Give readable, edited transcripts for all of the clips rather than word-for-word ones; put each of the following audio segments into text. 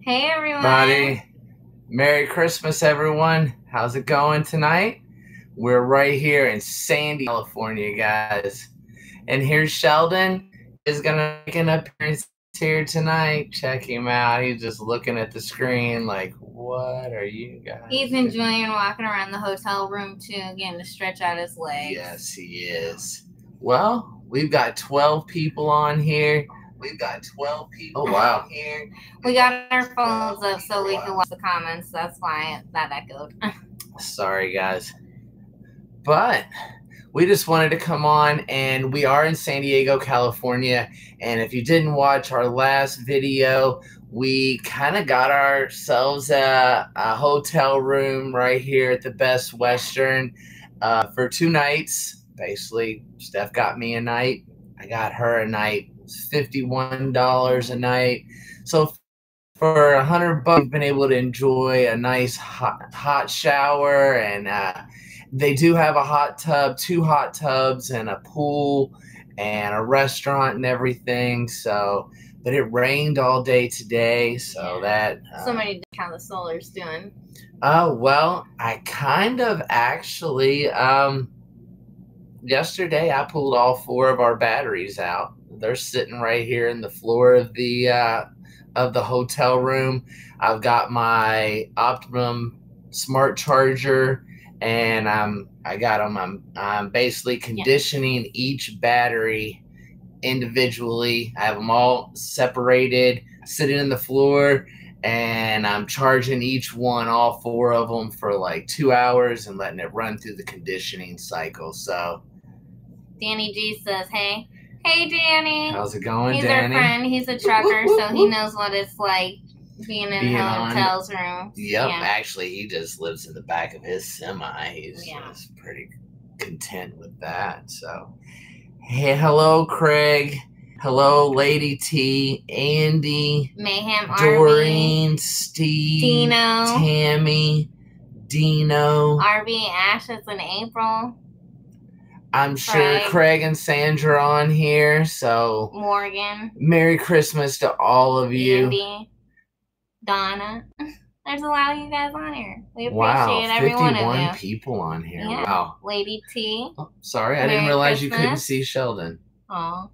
Hey everyone. Buddy, Merry Christmas, everyone. How's it going tonight? We're right here in Sandy, California, guys. And here's Sheldon is gonna make an appearance here tonight. Check him out. He's just looking at the screen like, what are you guys He's doing? enjoying walking around the hotel room too, getting to stretch out his legs. Yes, he is. Well, we've got 12 people on here. We've got 12 people Oh, wow. here. We got our phones up so we can watch the comments. That's why that echoed. Sorry, guys. But we just wanted to come on, and we are in San Diego, California. And if you didn't watch our last video, we kind of got ourselves a hotel room right here at the Best Western for 2 nights. Basically, Steph got me a night. I got her a night. It's $51 a night. So for $100, we've been able to enjoy a nice hot shower, and they do have a hot tub, 2 hot tubs, and a pool, and a restaurant and everything. So, but it rained all day today, so that. Somebody did how the solar's doing. Well, I kind of actually. Yesterday, I pulled all 4 of our batteries out. They're sitting right here in the floor of the hotel room. I've got my Optimum smart charger, and I got them. I'm basically conditioning each battery individually. I have them all separated, sitting in the floor, and I'm charging each one, all 4 of them, for like 2 hours and letting it run through the conditioning cycle. So Danny G says, hey, Danny. How's it going, He's Danny? our friend. He's a trucker, so he knows what it's like being in a hotel's room. Yep, yeah. Actually, he just lives in the back of his semi. He's just pretty content with that. So, hey, hello, Craig. Hello, Lady T, Andy, Mayhem, Doreen, Steve, Dino, Tammy, Dino, RV, Ashes, and April. I'm sure Craig and Sandra on here, so Morgan. Merry Christmas to all of you. Andy, Donna. There's a lot of you guys on here. We appreciate every one of you. 51 people on here. Yeah. Wow. Lady T. Oh, sorry, I didn't realize you couldn't see Sheldon. Oh.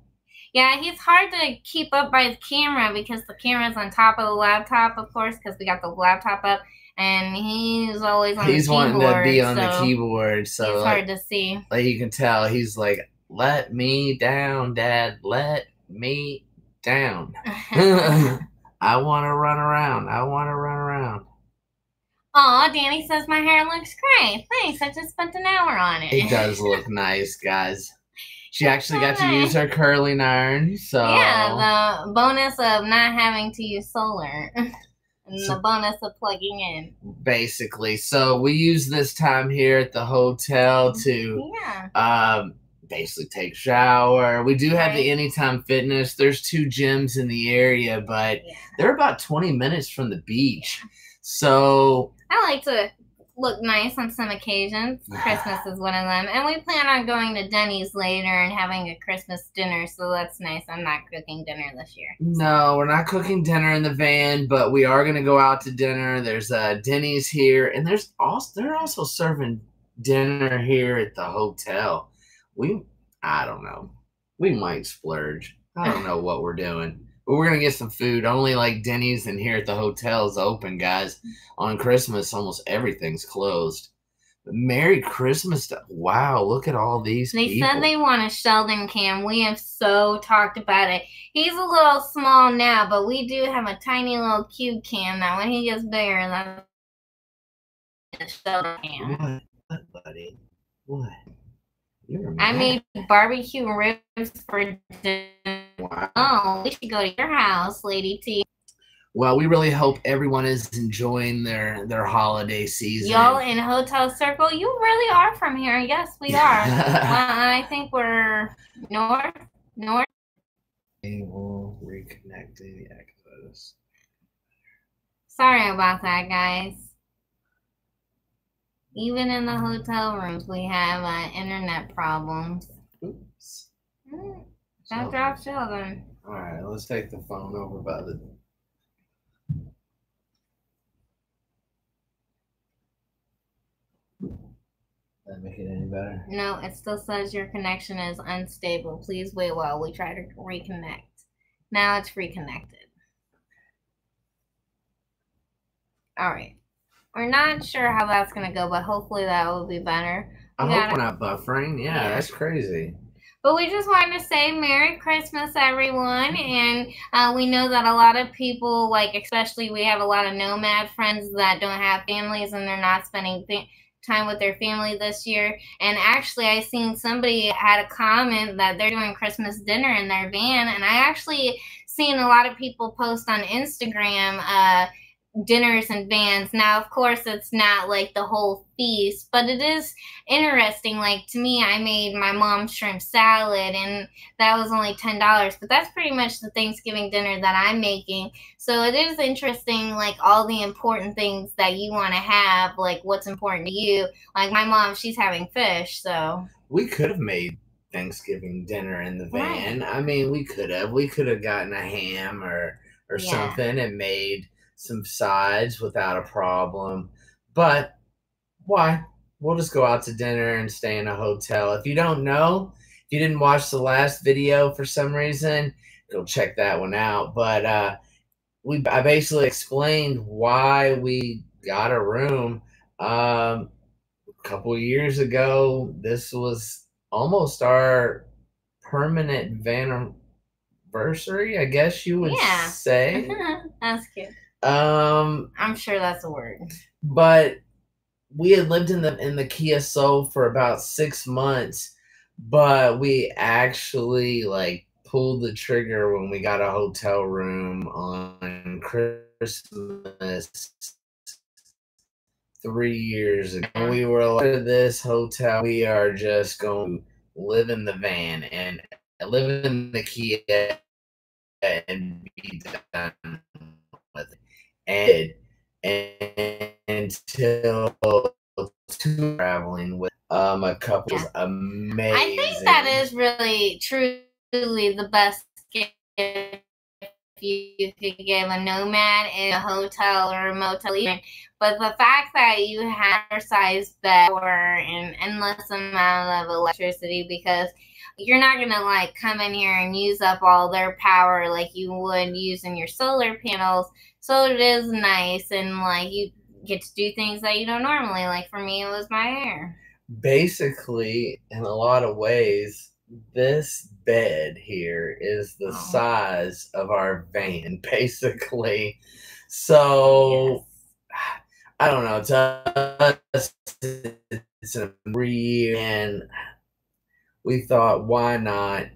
Yeah, he's hard to keep up by the camera because the camera's on top of the laptop, of course, because we got the laptop up. And he's always on the keyboard. He's wanting to be on the keyboard, so it's hard to see. Like you can tell, he's like, "Let me down, Dad. Let me down. I want to run around. I want to run around." Aw, Danny says my hair looks great. Thanks. I just spent an hour on it. It does look nice, guys. She actually got to use her curling iron, so yeah, the bonus of not having to use solar. And the bonus of plugging in. Basically. So we use this time here at the hotel to basically take a shower. We do have the Anytime Fitness. There's 2 gyms in the area, but they're about 20 minutes from the beach. So I like to look nice on some occasions. Christmas is one of them. And we plan on going to Denny's later and having a Christmas dinner, so that's nice. I'm not cooking dinner this year. No, we're not cooking dinner in the van, but we are going to go out to dinner. There's Denny's here, and they're also serving dinner here at the hotel. I don't know. We might splurge. I don't know what we're doing. But we're going to get some food. Only like Denny's and here at the hotel is open, guys. On Christmas, almost everything's closed. But Merry Christmas. Wow, look at all these people. They said they want a Sheldon cam. We have so talked about it. He's a little small now, but we do have a tiny little cube cam now. When he gets bigger, that's a Sheldon cam. What, buddy? What? I made barbecue ribs for dinner. Wow. Oh, we should go to your house, Lady T. Well, we really hope everyone is enjoying their holiday season. Y'all in Hotel Circle, you really are from here. Yes, we are. I think we're north. We'll reconnect the echoes. Sorry about that, guys. Even in the hotel rooms, we have internet problems. Oops. Don't drop Sheldon. All right, let's take the phone over by the make it any better? No, it still says your connection is unstable. Please wait while we try to reconnect. Now it's reconnected. All right. We're not sure how that's going to go, but hopefully that will be better. I hope we're not buffering. Yeah, that's crazy. But we just wanted to say Merry Christmas, everyone. And we know that a lot of people, like especially we have a lot of nomad friends that don't have families and they're not spending time with their family this year. And actually, I seen somebody had a comment that they're doing Christmas dinner in their van. And I actually seen a lot of people post on Instagram dinners and vans. Now, of course, it's not like the whole feast, but it is interesting. Like, to me, I made my mom's shrimp salad, and that was only $10, but that's pretty much the Thanksgiving dinner that I'm making. So it is interesting, like, all the important things that you want to have, like, what's important to you. Like, my mom, she's having fish, so. We could have made Thanksgiving dinner in the van. Right. I mean, we could have gotten a ham or something and made some sides without a problem. But why? We'll just go out to dinner and stay in a hotel. If you don't know, if you didn't watch the last video for some reason, go check that one out. But I basically explained why we got a room. A couple of years ago, this was almost our permanent anniversary, I guess you would say. That's cute. I'm sure that's a word. But we had lived in the Kia Soul for about 6 months, but we actually like pulled the trigger when we got a hotel room on Christmas 3 years ago. We were like, this hotel, we are just going to live in the van and live in the Kia and be done with it. And until traveling with a couple was amazing. I think that is really truly the best gift you could give a nomad in a hotel or a motel even. But the fact that you have a size bed or an endless amount of electricity, because you're not going to like come in here and use up all their power like you would using your solar panels. So it is nice, and like you get to do things that you don't normally. Like for me, it was my hair. Basically, in a lot of ways, this bed here is the size of our van, basically. So, I don't know. To us, it's a year, and we thought, why not?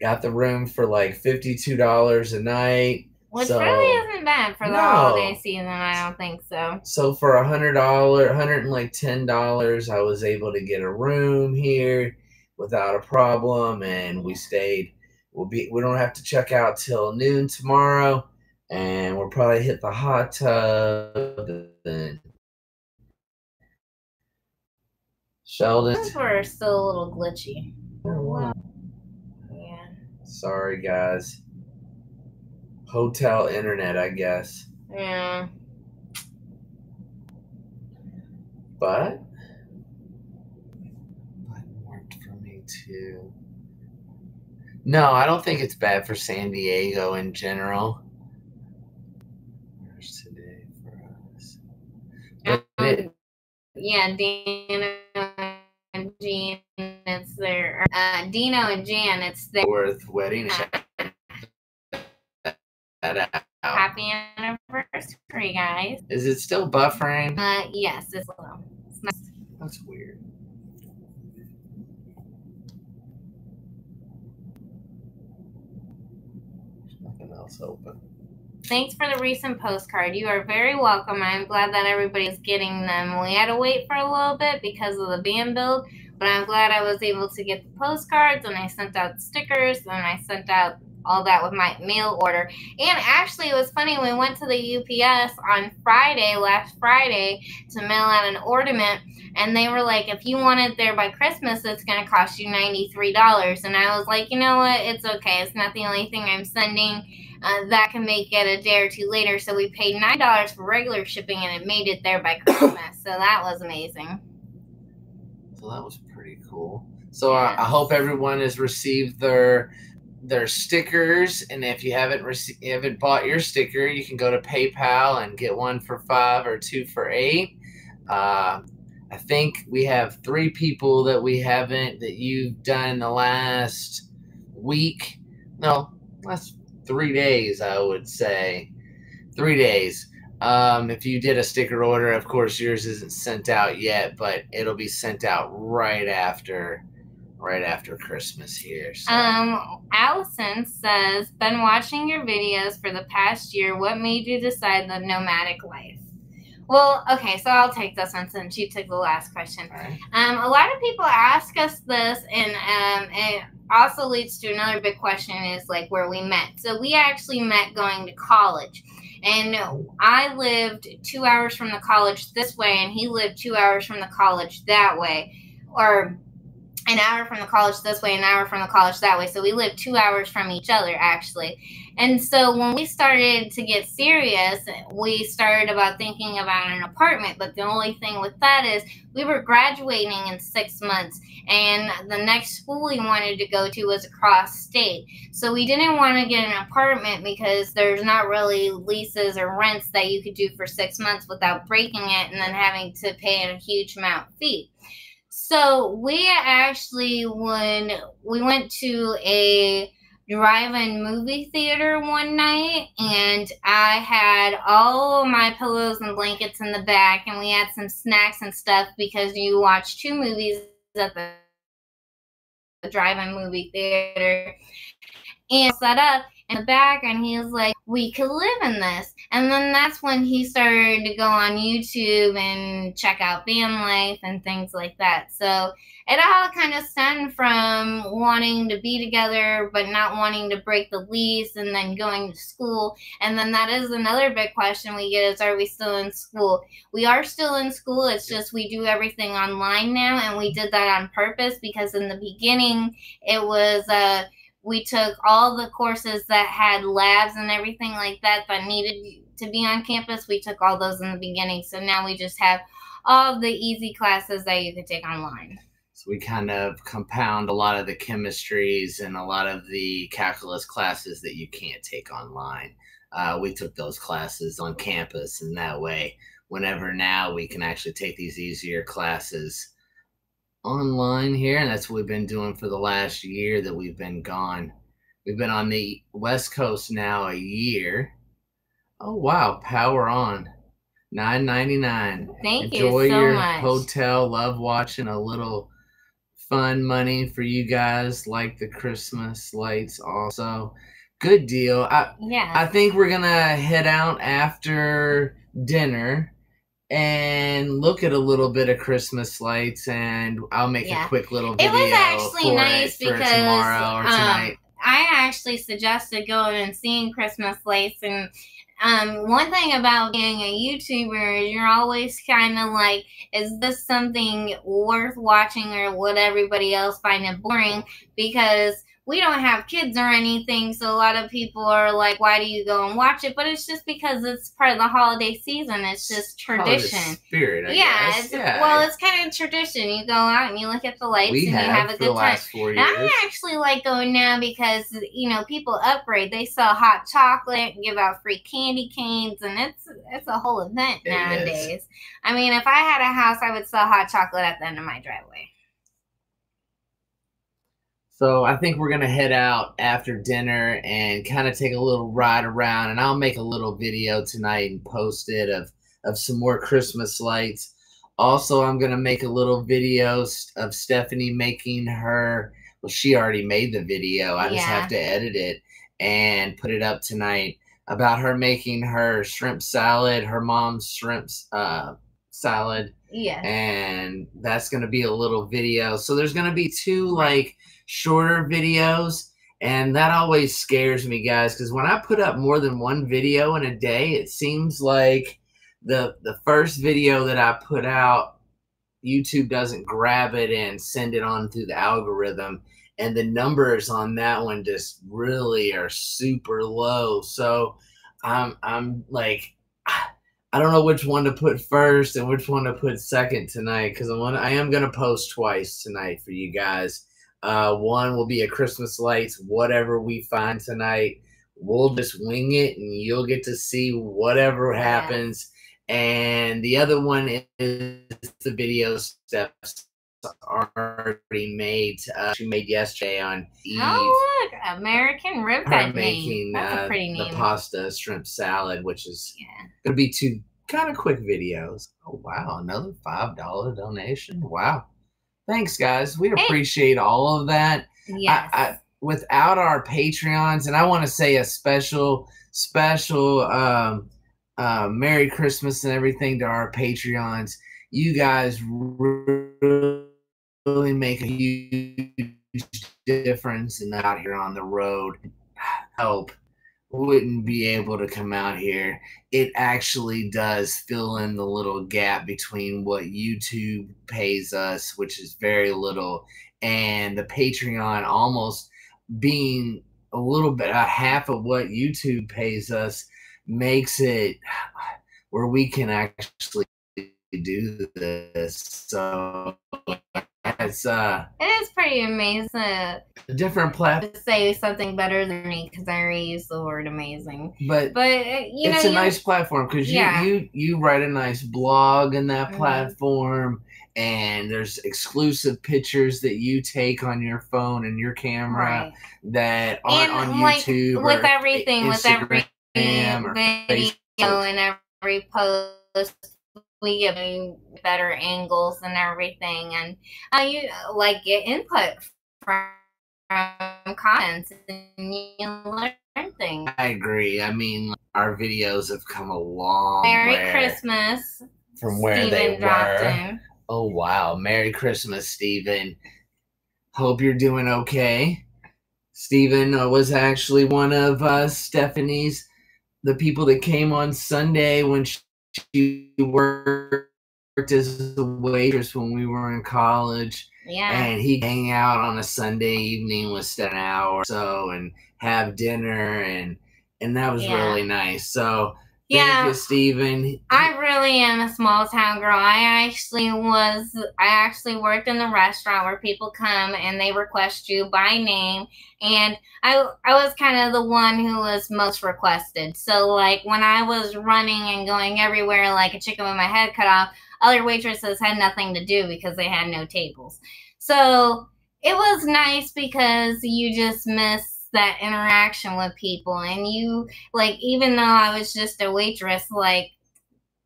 Got the room for like $52 a night. Which really isn't bad for the holiday season, I don't think so. So for $100, $110, I was able to get a room here without a problem, and we stayed. We don't have to check out till noon tomorrow, and we'll probably hit the hot tub. And Sheldon, we're still a little glitchy. Wow. Yeah. Sorry, guys. Hotel internet, I guess. Yeah. But it worked for me too. No, I don't think it's bad for San Diego in general. Where's today for us? Yeah, Dino and Jean, it's their Dino and Jan, it's their fourth wedding. Happy anniversary, guys. Is it still buffering? Yes, it's low. It's nice. That's weird. There's nothing else open. Thanks for the recent postcard. You are very welcome. I'm glad that everybody's getting them. We had to wait for a little bit because of the van build, but I'm glad I was able to get the postcards, and I sent out stickers, and I sent out all that with my mail order. And actually, it was funny, we went to the UPS on last Friday, to mail out an ornament, and they were like, if you want it there by Christmas, it's going to cost you $93. And I was like, you know what, it's okay. It's not the only thing I'm sending. That can make it a day or two later. So we paid $9 for regular shipping, and it made it there by Christmas. So that was amazing. So that was pretty cool. So I hope everyone has received their stickers, and if you haven't bought your sticker, you can go to PayPal and get one for $5 or 2 for $8. I think we have 3 people that you've done the last week. No, last 3 days, I would say. 3 days. If you did a sticker order, of course yours isn't sent out yet, but it'll be sent out right after Christmas here. So. Allison says, been watching your videos for the past year. What made you decide the nomadic life? Well, okay, so I'll take this one since you took the last question. Right. A lot of people ask us this, and it also leads to another big question is like where we met. So we actually met going to college. And I lived 2 hours from the college this way, and he lived 2 hours from the college that way. Or an hour from the college this way, an hour from the college that way. So we lived 2 hours from each other, actually. And so when we started to get serious, we started thinking about an apartment. But the only thing with that is we were graduating in 6 months, and the next school we wanted to go to was across state. So we didn't want to get an apartment because there's not really leases or rents that you could do for 6 months without breaking it and then having to pay a huge amount fee. So we actually, when we went to a drive-in movie theater one night, and I had all of my pillows and blankets in the back, and we had some snacks and stuff because you watch 2 movies at the drive-in movie theater. And set up in the back, and he was like, we could live in this. And then that's when he started to go on YouTube and check out van life and things like that. So it all kind of stemmed from wanting to be together but not wanting to break the lease, and then going to school. And then that is another big question we get is, are we still in school? We are still in school. It's just we do everything online now, and we did that on purpose because in the beginning it was we took all the courses that had labs and everything like that needed to be on campus. We took all those in the beginning. So now we just have all of the easy classes that you could take online. So we kind of compound a lot of the chemistries and a lot of the calculus classes that you can't take online. We took those classes on campus, and that way, whenever now we can actually take these easier classes online here, and that's what we've been doing for the last year that we've been gone. We've been on the West Coast now a year. Oh wow, power on. $9.99. Thank Enjoy you so your much. hotel. Love watching a little fun money for you guys. Like the Christmas lights also. Good deal. I think we're gonna head out after dinner and look at a little bit of Christmas lights, and I'll make a quick little video. It was actually nice because tomorrow or tonight. I actually suggested going and seeing Christmas lights, and one thing about being a YouTuber is you're always kind of like, is this something worth watching, or would everybody else find it boring? Because we don't have kids or anything, so a lot of people are like, why do you go and watch it? But it's just because it's part of the holiday season. It's just tradition. Spirit, I guess. Well, it's kind of tradition. You go out and you look at the lights and you have a good time. Last 4 years. And I actually like going now because, people upgrade. They sell hot chocolate, give out free candy canes, and it's a whole event nowadays. I mean, if I had a house, I would sell hot chocolate at the end of my driveway. So I think we're going to head out after dinner and kind of take a little ride around, and I'll make a little video tonight and post it of some more Christmas lights. Also, I'm going to make a little video of Stephanie making her, well, she already made the video. I just have to edit it and put it up tonight, about her making her shrimp salad, her mom's shrimp salad. Yeah. And that's going to be a little video. So there's going to be 2 shorter videos, and that always scares me, guys, because when I put up more than 1 video in a day, it seems like the first video that I put out, YouTube doesn't grab it and send it on through the algorithm, and the numbers on that one just really are super low. So I'm like, I don't know which one to put first and which one to put second tonight, because I am going to post twice tonight for you guys. One will be a Christmas lights, whatever we find tonight. We'll just wing it, and you'll get to see whatever happens. And the other one is the video steps already made. She made yesterday on Eve. Oh, look, American Ribhead making That's a pretty name. The pasta shrimp salad, which is going to be 2 kind of quick videos. Oh, wow. Another $5 donation. Wow. Thanks, guys. We appreciate all of that. Yes. Without our Patreons, and I want to say a special Merry Christmas and everything to our Patreons. You guys really make a huge difference in out here on the road. Help wouldn't be able to come out here. It actually does fill in the little gap between what YouTube pays us, which is very little, and the Patreon almost being a little bit half of what YouTube pays us, makes it where we can actually do this. So it is pretty amazing. A different platform. To say something better than me, because I already used the word amazing. But it's a nice platform, because you write a nice blog in that platform, and there's exclusive pictures that you take on your phone and your camera that aren't on YouTube, with everything, Instagram, with every video and every post. We give you better angles and everything, and you get input from comments, and you learn things. I agree. I mean, our videos have come a long Merry Christmas from where Steven they were. Oh wow! Merry Christmas, Steven. Hope you're doing okay. Steven was actually one of Stephanie's, the people that came on Sunday when she worked as a waitress when we were in college. Yeah. And he hang out on a Sunday evening with an hour or so and have dinner, and that was really nice. So thank you, Steven. I really am a small town girl. I actually worked in the restaurant where people come and they request you by name, and I was kind of the one who was most requested. So when I was running and going everywhere like a chicken with my head cut off, other waitresses had nothing to do because they had no tables. So it was nice because you just miss that interaction with people, and you even though I was just a waitress,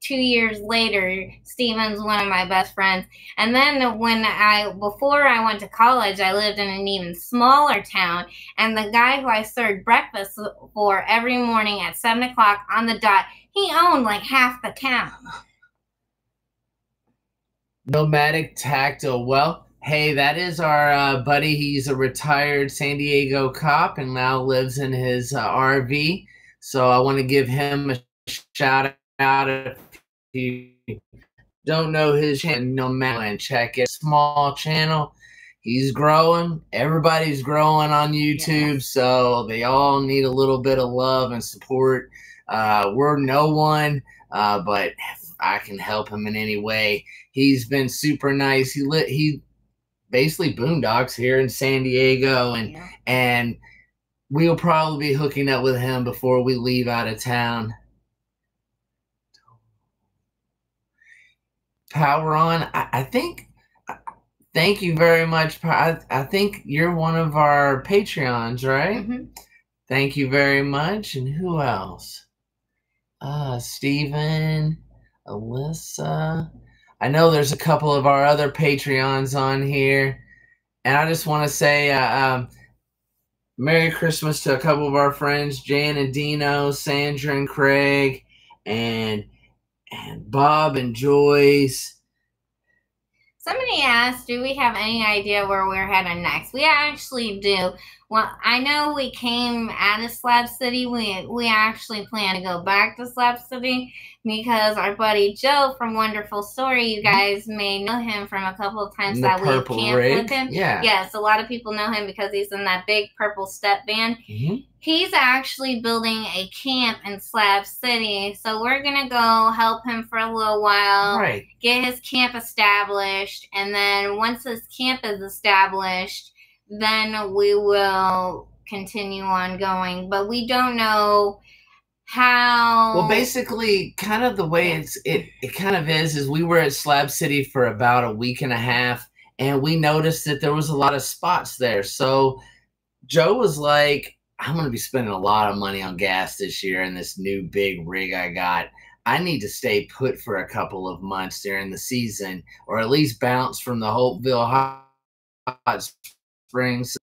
2 years later, Steven's one of my best friends. And then before I went to college, I lived in an even smaller town, and the guy who I served breakfast for every morning at 7 o'clock on the dot, he owned half the town. Nomadic Tactile. Well, hey, that is our buddy. He's a retired San Diego cop and now lives in his RV. So I want to give him a shout out. If you don't know his channel, Nomadic, check it. Small channel. He's growing. Everybody's growing on YouTube, so they all need a little bit of love and support. We're no one, but if I can help him in any way. He's been super nice. He basically boondocks here in San Diego, and we'll probably be hooking up with him before we leave out of town. Power on. I think. Thank you very much. I think you're one of our Patreons, right? Mm-hmm. Thank you very much. And who else? Steven, Alyssa. I know there's a couple of our other Patreons on here. And I just want to say Merry Christmas to a couple of our friends, Jan and Dino, Sandra and Craig, and Bob and Joyce. Somebody asked, do we have any idea where we're heading next? We actually do. Well, I know we came out of Slab City. We actually plan to go back to Slab City because our buddy Joe from Wonderful Story, you guys may know him from a couple of times that we've camped with him. Yeah. Yes, a lot of people know him because he's in that big purple step van. He's actually building a camp in Slab City, so we're gonna go help him for a little while, get his camp established, and then once his camp is established, then we will continue on going. But we don't know how. Well, basically, kind of the way it kind of is we were at Slab City for about a week and a half, and we noticed that there was a lot of spots there. So Joe was like, I'm going to be spending a lot of money on gas this year in this new big rig I got. I need to stay put for a couple of months during the season, or at least bounce from the Hopeville Hot Springs.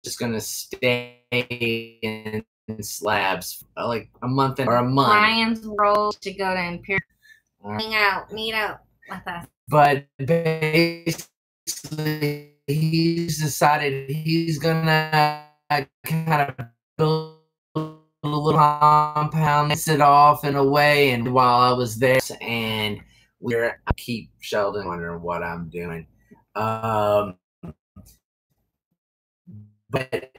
Just going to stay in Slabs for like a month or a month. Ryan's role to go to Imperial. Meet up with us. But basically, he's decided he's gonna kind of build a little compound, mix it off in a way. And while I was there, and I keep Sheldon wondering what I'm doing. But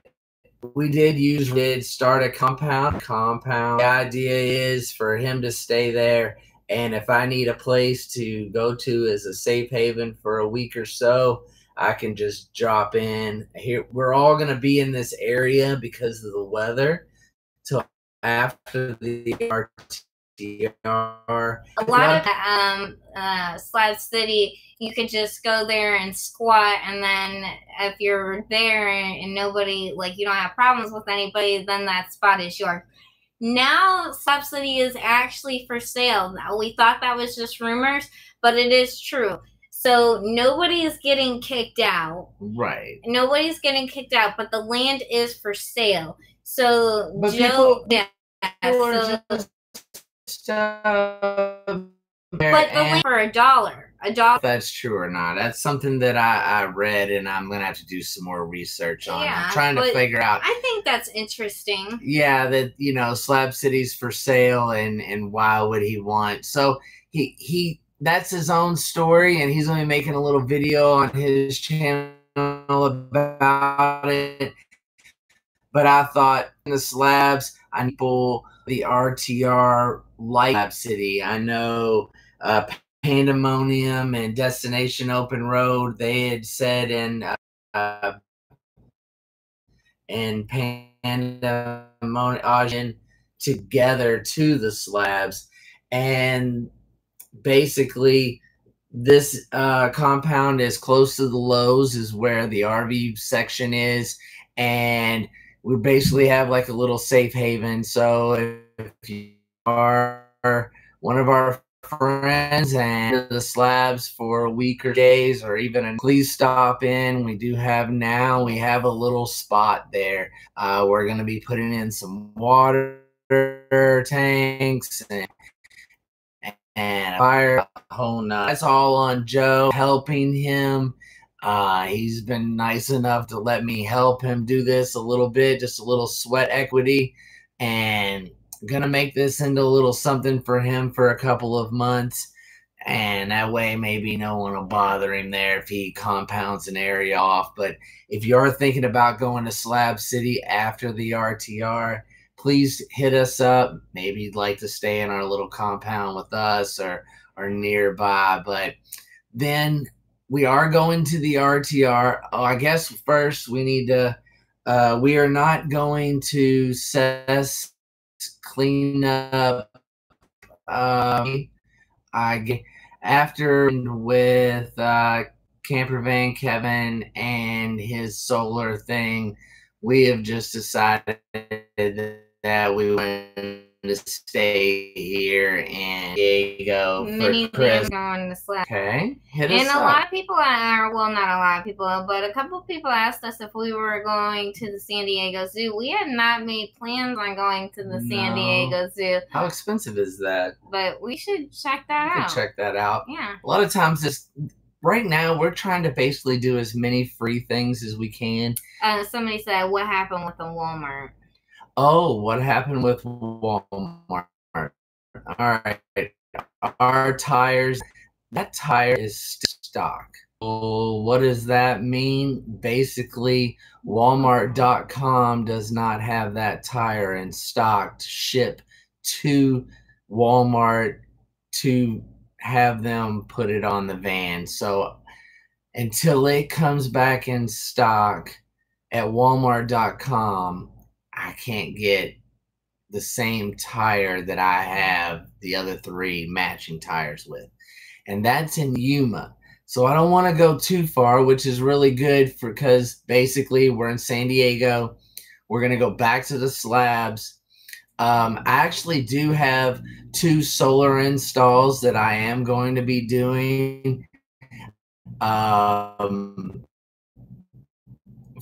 we did start a compound. The idea is for him to stay there. And if I need a place to go to as a safe haven for a week or so, I can just drop in here. We're all going to be in this area because of the weather till after the RTR. A lot of Slab City, you could just go there and squat, and then if you're there and nobody, like, you don't have problems with anybody, then that spot is yours. Now Slab City is actually for sale. Now, we thought that was just rumors, but it is true. So nobody is getting kicked out. Right. Nobody's getting kicked out, but the land is for sale. So but Joe, people are just but the land for $1. If that's true or not. That's something that I read, and I'm going to have to do some more research on. I'm trying to figure out. I think that's interesting. Yeah, that, you know, Slab City's for sale, and why would he want? So he that's his own story, and he's only making a little video on his channel about it. But I thought in the Slabs, I need people, the RTR like Slab City. I know Pandemonium and Destination Open Road, they had said in Pandemonium together to the Slabs. And basically, this compound is close to the Lowe's, is where the RV section is, and we basically have like a little safe haven. So if you are one of our friends and the Slabs for a week or days, or even please stop in. We have a little spot there. We're going to be putting in some water tanks and a fire. That's all on Joe, helping him. He's been nice enough to let me help him do this a little bit, just a little sweat equity, and gonna make this into a little something for him for a couple of months, and that way maybe no one will bother him there if he compounds an area off. But if you are thinking about going to Slab City after the RTR, please hit us up. Maybe you'd like to stay in our little compound with us or nearby. But then we are going to the RTR. I guess first we need to we are not going to clean up after with Camper Van Kevin and his solar thing. We have just decided that we want to stay here in Diego for Christmas. Okay, hit us up. And a lot of people are, well, not a lot of people, but a couple of people asked us if we were going to the San Diego Zoo. We had not made plans on going to the San Diego Zoo. How expensive is that? But we should check that out. Check that out. Yeah. A lot of times, right now we're trying to basically do as many free things as we can. Somebody said, what happened with the Walmart? Oh, what happened with Walmart? All right. Our tires, that tire is stock. Well, what does that mean? Basically, Walmart.com does not have that tire in stock to ship to Walmart to have them put it on the van. So until it comes back in stock at Walmart.com, I can't get the same tire that I have the other 3 matching tires with. And that's in Yuma. So I don't want to go too far, which is really good because basically we're in San Diego. We're going to go back to the slabs. I actually do have 2 solar installs that I am going to be doing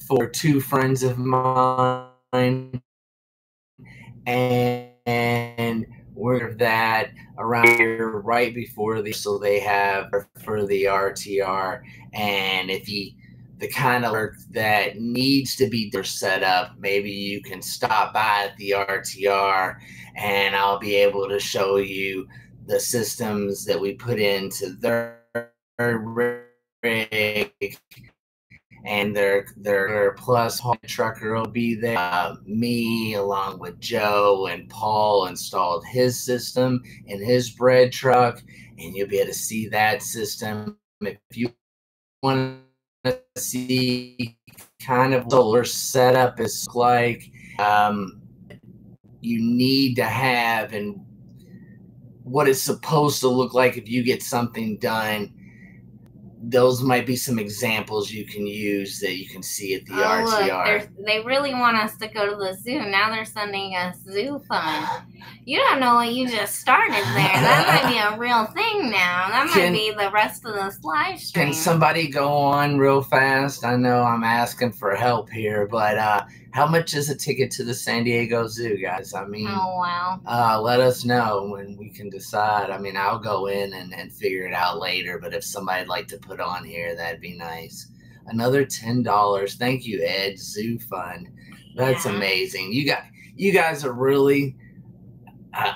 for 2 friends of mine. And we're that around here right before so they have for the RTR. And if the kind of work that needs to be set up, maybe you can stop by at the RTR and I'll be able to show you the systems that we put into their rig, and their plus trucker will be there. Me along with Joe and Paul installed his system in his bread truck, and you'll be able to see that system. If you want to see kind of solar setup is like, you need to have and what it's supposed to look like if you get something done. Those might be some examples you can use that you can see at the RTR. Look, they really want us to go to the zoo. Now they're sending us zoo fun. You don't know what you just started there. That might be a real thing now. That might be the rest of this live stream. Can somebody go on real fast? I know I'm asking for help here, but how much is a ticket to the San Diego Zoo, guys? I mean, oh, wow. Let us know when we can decide. I mean, I'll go in and figure it out later, but if somebody'd like to put on here, that'd be nice. Another $10. Thank you, Ed. Zoo Fund. That's amazing. You guys are really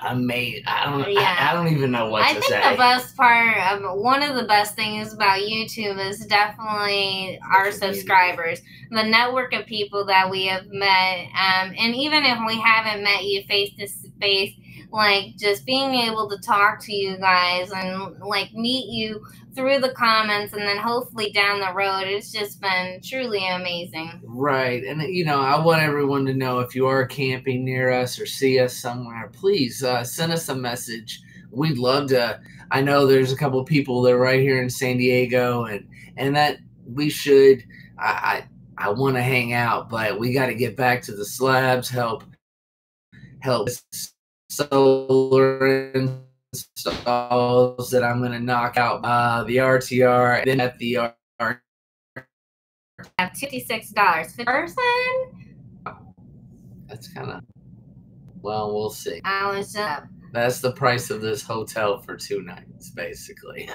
amazing. I don't even know what to say. I think the best part, one of the best things about YouTube is definitely our subscribers, the network of people that we have met, and even if we haven't met you face to face, like just being able to talk to you guys and like meet you through the comments and then hopefully down the road, it's just been truly amazing. Right. And I want everyone to know, if you are camping near us or see us somewhere, please send us a message. We'd love to. I know there's a couple people that are right here in San Diego, and that we should. I want to hang out, but we got to get back to the slabs. Help solar installs that I'm going to knock out the RTR, then at the RTR. $56 per person. That's kind of, well, we'll see. That's the price of this hotel for 2 nights, basically.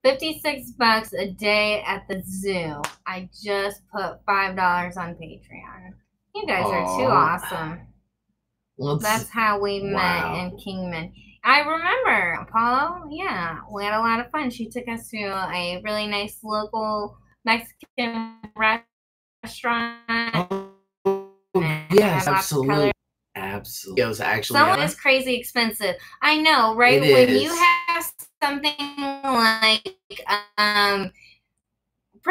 $56 a day at the zoo. I just put $5 on Patreon. You guys are too awesome. That's how we met in Kingman. I remember, Apollo. Yeah, we had a lot of fun. She took us to a really nice local Mexican restaurant. Yes, absolutely. Absolutely. It was actually some of it's crazy expensive. I know, right? When you have something like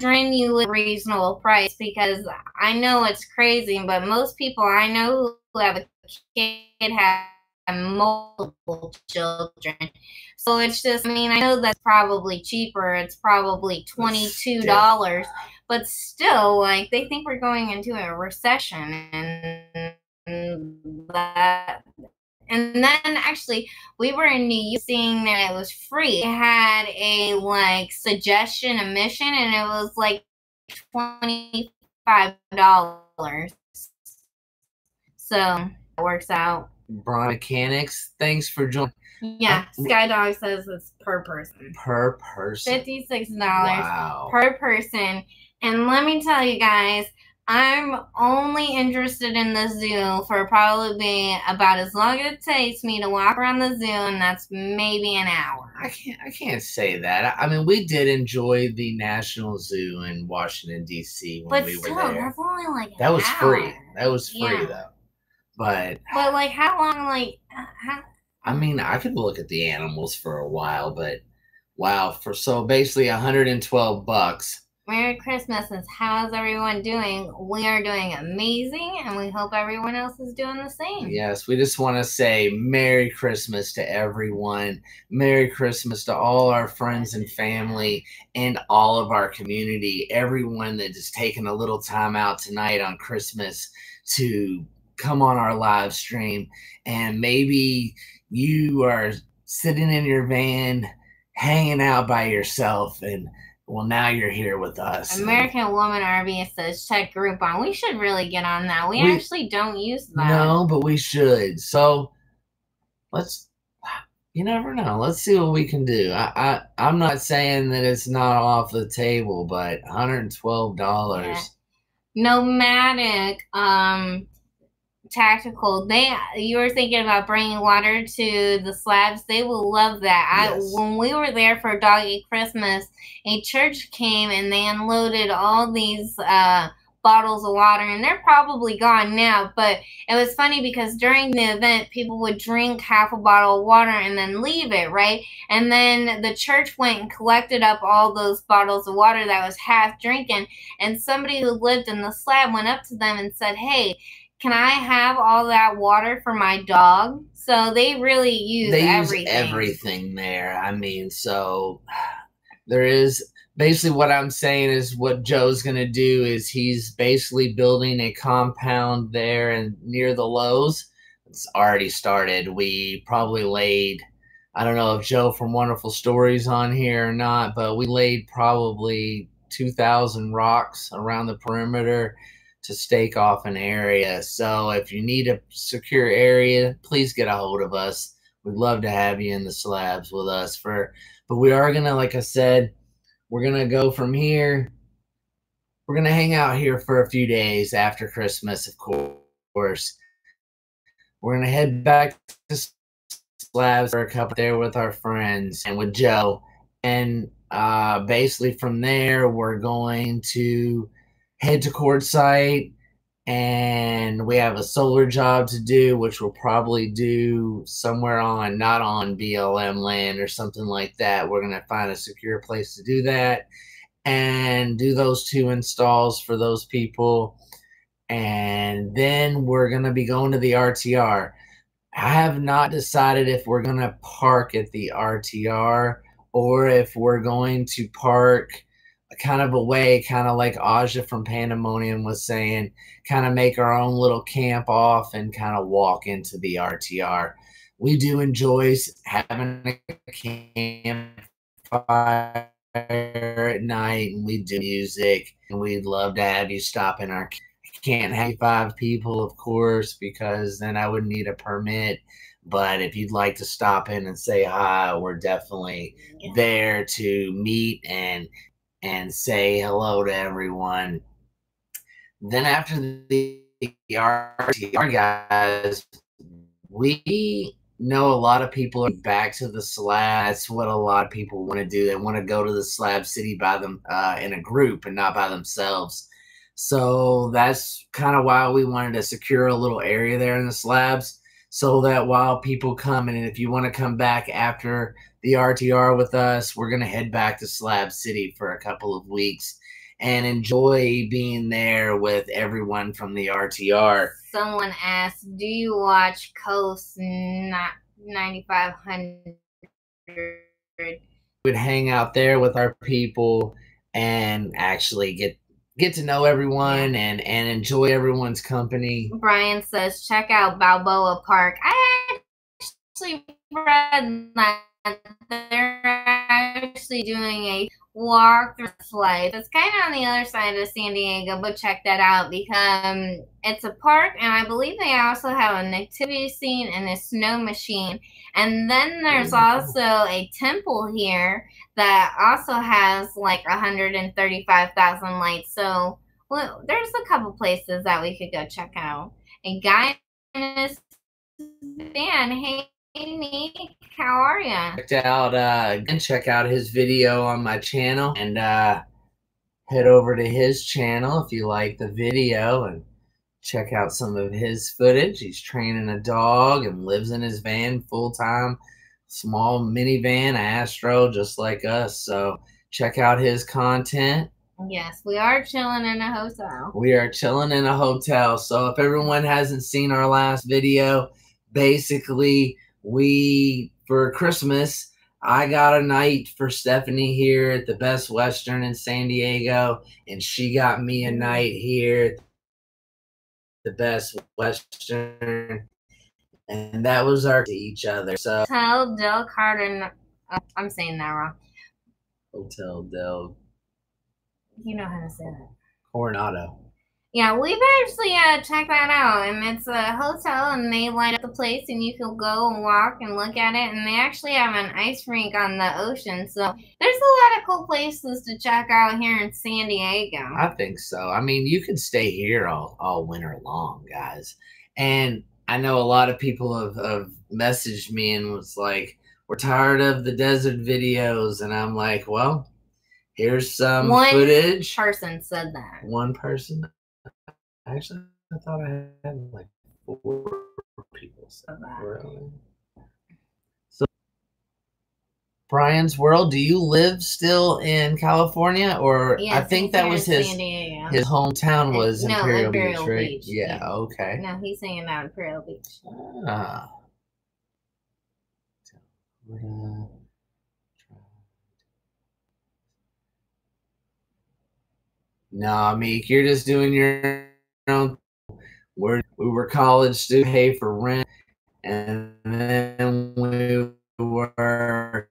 you a reasonable price, because I know it's crazy, but most people I know who have a kid have multiple children. So it's just, I mean, I know that's probably cheaper. It's probably $22, but still, like, they think we're going into a recession, and then actually we were in New York seeing that it was free. It had a like suggestion admission, and it was like $25. So it works out. Brian Mechanics, thanks for joining. Yeah, Skydog says it's per person. Per person. $56 wow. per person. And let me tell you guys, I'm only interested in the zoo for probably about as long as it takes me to walk around the zoo, and that's maybe an hour. I can't say that. I mean, we did enjoy the National Zoo in Washington D.C. when we were there. That's only like that was hour. free. That was free though. But like how long? Like I mean, I could look at the animals for a while, but wow, so basically $112. Merry Christmas, and how's everyone doing? We are doing amazing, and we hope everyone else is doing the same. Yes, we just want to say Merry Christmas to everyone. Merry Christmas to all our friends and family and all of our community. Everyone that is taking a little time out tonight on Christmas to come on our live stream. And maybe you are sitting in your van, hanging out by yourself, and well, now you're here with us. American Woman RV says check Groupon. We should really get on that. We actually don't use that. No, but we should. So you never know. Let's see what we can do. I'm not saying that it's not off the table, but $112. Yeah. Nomadic, Tactical, you were thinking about bringing water to the slabs. They will love that. Yes. When we were there for Doggy Christmas, a church came and they unloaded all these bottles of water, and they're probably gone now, but it was funny because during the event people would drink half a bottle of water and then leave it, right? And then the church went and collected up all those bottles of water that was half drinking, and somebody who lived in the slab went up to them and said, hey, can I have all that water for my dog? So they really use everything there. I mean, so there is basically what I'm saying is what Joe's going to do is he's basically building a compound there and near the Lowe's. It's already started. We probably laid, I don't know if Joe from Wonderful Stories on here or not, but we laid probably 2,000 rocks around the perimeter to stake off an area. So if you need a secure area, please get a hold of us. We'd love to have you in the slabs with us. But we are going to, like I said, we're going to go from here. We're going to hang out here for a few days after Christmas, of course. We're going to head back to slabs for a couple there with our friends and with Joe. And basically from there, we're going to head to Quartzsite, and we have a solar job to do, which we'll probably do somewhere not on BLM land or something like that. We're going to find a secure place to do that and do those 2 installs for those people. And then we're going to be going to the RTR. I have not decided if we're going to park at the RTR or if we're going to park kind of away, kind of like Aja from Pandemonium was saying, kind of make our own little camp off and kind of walk into the RTR. We do enjoy having a campfire at night, and we do music, and we'd love to have you stop in our. Can't have 5 people, of course, because then I would need a permit. But if you'd like to stop in and say hi, we're definitely there to meet and say hello to everyone. Then after the RTR, guys, we know a lot of people are back to the slab. That's what a lot of people want to do. They want to go to the Slab City by them in a group and not by themselves. So that's kind of why we wanted to secure a little area there in the slabs, so that while people come, and if you want to come back after the RTR with us, we're going to head back to Slab City for a couple of weeks and enjoy being there with everyone from the RTR. Someone asked, do you watch Coast 9500? We'd hang out there with our people and actually get to know everyone and enjoy everyone's company. Brian says, check out Balboa Park. I actually read that they're actually doing a walk through this life. It's kind of on the other side of San Diego, but check that out because it's a park, and I believe they also have a nativity scene and a snow machine. And then there's also a temple here that also has like 135,000 lights. So well, there's a couple places that we could go check out. A guy in his van, hey Nick, how are ya? Check out his video on my channel, and head over to his channel if you like the video and check out some of his footage. He's training a dog and lives in his van full time, small minivan, Astro, just like us. So check out his content. Yes, we are chilling in a hotel. We are chilling in a hotel. So if everyone hasn't seen our last video, basically for Christmas, I got a night for Stephanie here at the Best Western in San Diego, and she got me a night here at the Best Western, and that was our to each other. So Hotel Del Carden, I'm saying that wrong. Hotel Del, you know how to say that. Coronado. Yeah, we've actually checked that out, and it's a hotel, and they light up the place, and you can go and walk and look at it, and they actually have an ice rink on the ocean, so there's a lot of cool places to check out here in San Diego. I think so. I mean, you can stay here all winter long, guys. And I know a lot of people have messaged me and was like, we're tired of the desert videos, and I'm like, well, here's some footage. One person said that. One person? Actually, I thought I had like 4 people said that. Really? So, Brian's World, do you live still in California? Or yes, I think that was his hometown was Imperial Beach, right? Beach. Yeah, okay. No, he's hanging out in Imperial Beach. Ah. No, Meek, you're just doing your own. We were college students, pay for rent, and then we were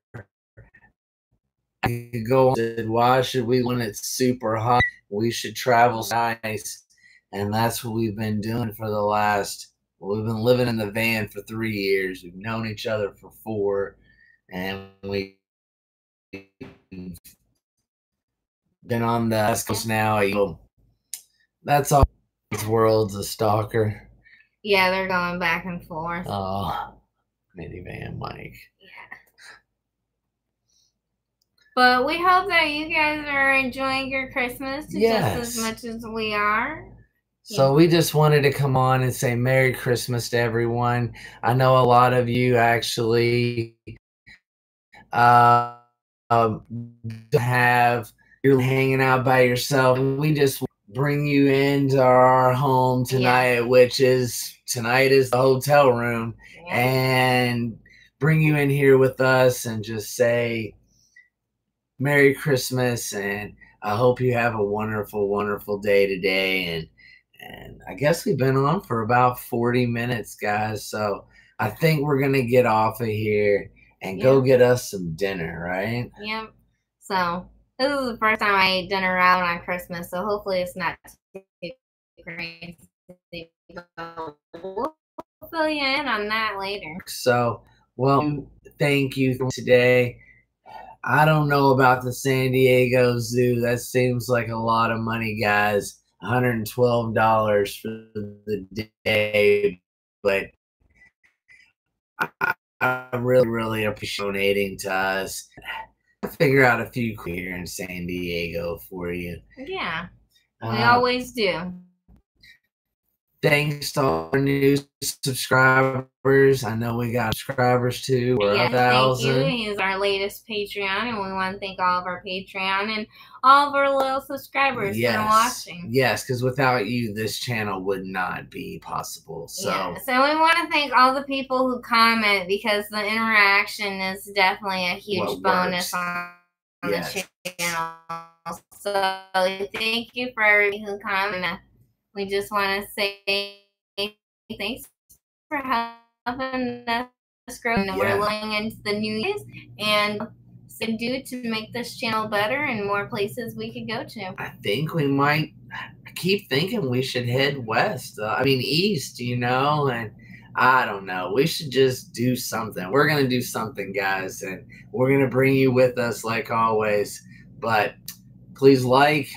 go. Why should we, when it's super hot? We should travel nice, and that's what we've been doing for the last. We've been living in the van for 3 years. We've known each other for 4, and we've been on the West Coast now. That's all. This world's a stalker. Yeah, they're going back and forth. Oh, minivan Mike. Yeah. But we hope that you guys are enjoying your Christmas just as much as we are. So we just wanted to come on and say Merry Christmas to everyone. I know a lot of you actually you're hanging out by yourself. We just bring you into our home tonight, which is tonight is the hotel room, and bring you in here with us and just say Merry Christmas, and I hope you have a wonderful, wonderful day today. And I guess we've been on for about 40 minutes, guys. So I think we're gonna get off of here and go get us some dinner, right? Yep. So this is the first time I ate dinner out on Christmas, so hopefully it's not too crazy. We'll fill you in on that later. So, well, thank you for today. I don't know about the San Diego Zoo. That seems like a lot of money, guys. $112 for the day, but I really, really appreciate donating to us. I'll figure out a few here in San Diego for you. Yeah, we always do. Thanks to all our new subscribers. I know we got subscribers too. We're 1,000. Thank you. He's our latest Patreon, and we want to thank all of our Patreon and all of our loyal subscribers for watching. Yes, because without you, this channel would not be possible. So we want to thank all the people who comment, because the interaction is definitely a huge bonus on the channel. So thank you for everybody who commented. We just want to say thanks for helping us grow. And we're looking into the new years, and do to make this channel better and more places we could go to? I think we might. I keep thinking we should head west. East. And I don't know. We should just do something. We're gonna do something, guys, and we're gonna bring you with us like always. But please like,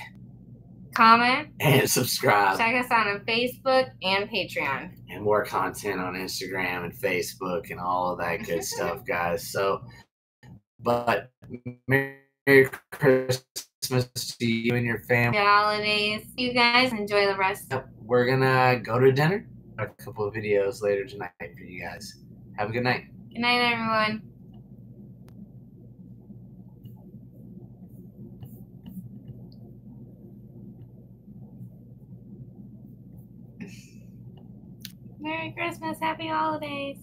comment, and subscribe. Check us out on Facebook and Patreon. And more content on Instagram and Facebook and all of that good stuff, guys. So, but Merry Christmas to you and your family. Happy holidays. You guys enjoy the rest. Yep, we're gonna go to dinner. A couple of videos later tonight for you guys. Have a good night. Good night, everyone. Merry Christmas, happy holidays.